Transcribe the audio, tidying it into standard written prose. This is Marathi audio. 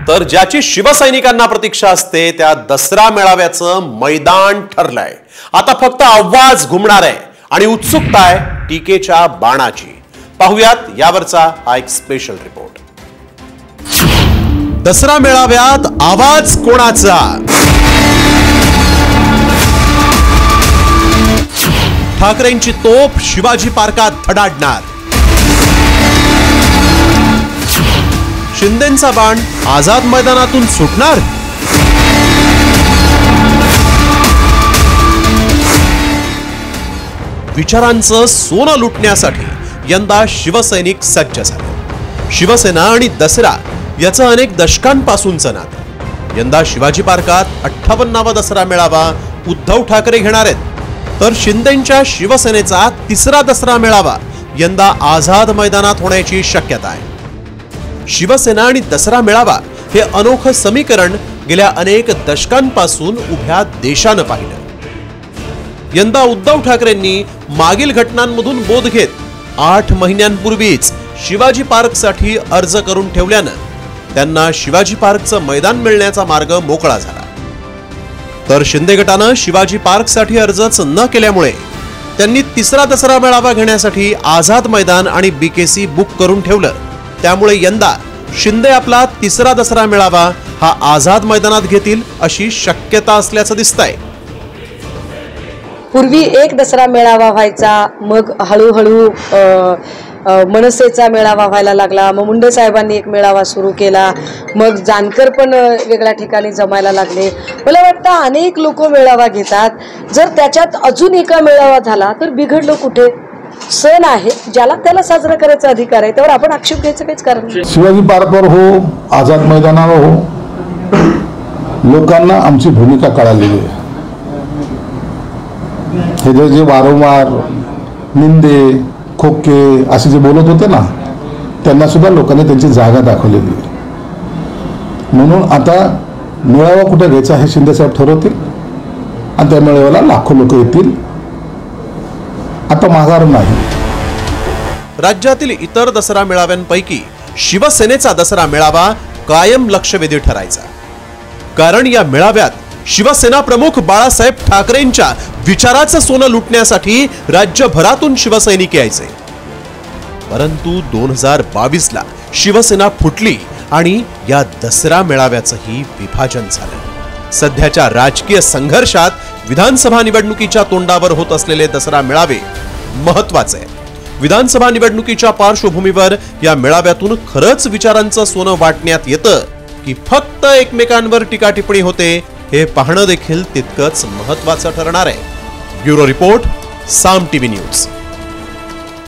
तर ज्याची शिवसैनिकांना प्रतीक्षा असते त्या दसरा मेळाव्याचं मैदान ठरलंय। आता फक्त आवाज घुमणार आहे आणि उत्सुकता आहे टीकेच्या बाणाची। पाहुयात यावरचा हा एक स्पेशल रिपोर्ट। दसरा मेळाव्यात आवाज कोणाचा? ठाकरेंची तोफ शिवाजी पार्कात धडाडणार, शिंदेंचा बाण आझाद मैदानातून सुटणार। विचारांचं सोनं लुटण्यासाठी यंदा शिवसैनिक सज्ज झाले। शिवसेना आणि दसरा याचं अनेक दशकांपासूनचं नातं। यंदा शिवाजी पार्कात 58वा दसरा मेळावा उद्धव ठाकरे घेणार आहेत, तर शिंदेंच्या शिवसेनेचा तिसरा दसरा मेळावा यंदा आझाद मैदानात होण्याची शक्यता आहे। शिवसेना आणि दसरा मेळावा हे अनोखं समीकरण गेल्या अनेक दशकांपासून उभ्या देशानं पाहिलं। यंदा उद्धव ठाकरेंनी मागील घटनांमधून बोध घेत 8 महिन्यांपूर्वीच शिवाजी पार्कसाठी अर्ज करून ठेवल्यानं त्यांना शिवाजी पार्कचं मैदान मिळण्याचा मार्ग मोकळा झाला। तर शिंदे गटानं शिवाजी पार्कसाठी अर्जच न केल्यामुळे त्यांनी तिसरा दसरा मेळावा घेण्यासाठी आझाद मैदान आणि बीकेसी बुक करून ठेवलं। त्यामुळे यंदा शिंदे आपला तिसरा दसरा मेळावा हा आझाद मैदानात घेतील अशी शक्यता असल्याचं दिसतंय। पूर्वी एक दसरा मेळावा व्हायचा, मग हळूहळू मनसेचा मेळावा व्हायला लागला, मग मुंडे साहेबांनी एक मेळावा सुरू केला, मग जानकर पण वेगळ्या ठिकाणी जमायला लागले। मला वाटतं अनेक लोक मेळावा घेतात, जर त्याच्यात अजून एका मेळावा झाला तर बिघडलं कुठे? सण आहे, ज्याला त्याला साजरा करायचा अधिकार आहे, त्यावर आपण आक्षेप घ्यायचं काहीच कारण नाही। शिवाजी पार्कवर हो, आझाद मैदानावर हो, लोकांना आमची भूमिका कळालेली आहे। हे जे वारंवार निंदे खोके असे जे बोलत होते ना, त्यांना सुद्धा लोकांनी त्यांची जागा दाखवलेली आहे। म्हणून आता मेळावा कुठे घ्यायचा हे शिंदेसाहेब ठरवतील आणि त्या मेळाव्याला लाखो लोक येतील, आता माघार नाही। राज्यातील इतर दसरा मेळाव्यांपैकी शिवसेनेचा दसरा मेळावा कायम लक्षवेधी ठरायचा, कारण या मेळाव्यात शिवसेना प्रमुख बाळासाहेब ठाकरेंच्या विचाराचं सोनं लुटण्यासाठी राज्यभरातून शिवसैनिक यायचे। परंतु 2022ला शिवसेना फुटली आणि या दसरा मेळाव्याचंही विभाजन झालं। सध्याच्या राजकीय संघर्षात विधानसभा निवडणुकीच्या तोंडावर होत असलेले दसरा मेळावे महत्त्वाचे आहेत। विधानसभा निवडणुकीच्या पार्श्वभूमीवर या मेळाव्यातून खरंच विचारांचं सोनं वाटण्यात येतं की फक्त एकमेकांवर टीका टिप्पणी होते, हे पाहणं देखील तितकंच महत्त्वाचं ठरणार आहे। ब्युरो रिपोर्ट, साम टीव्ही न्यूज।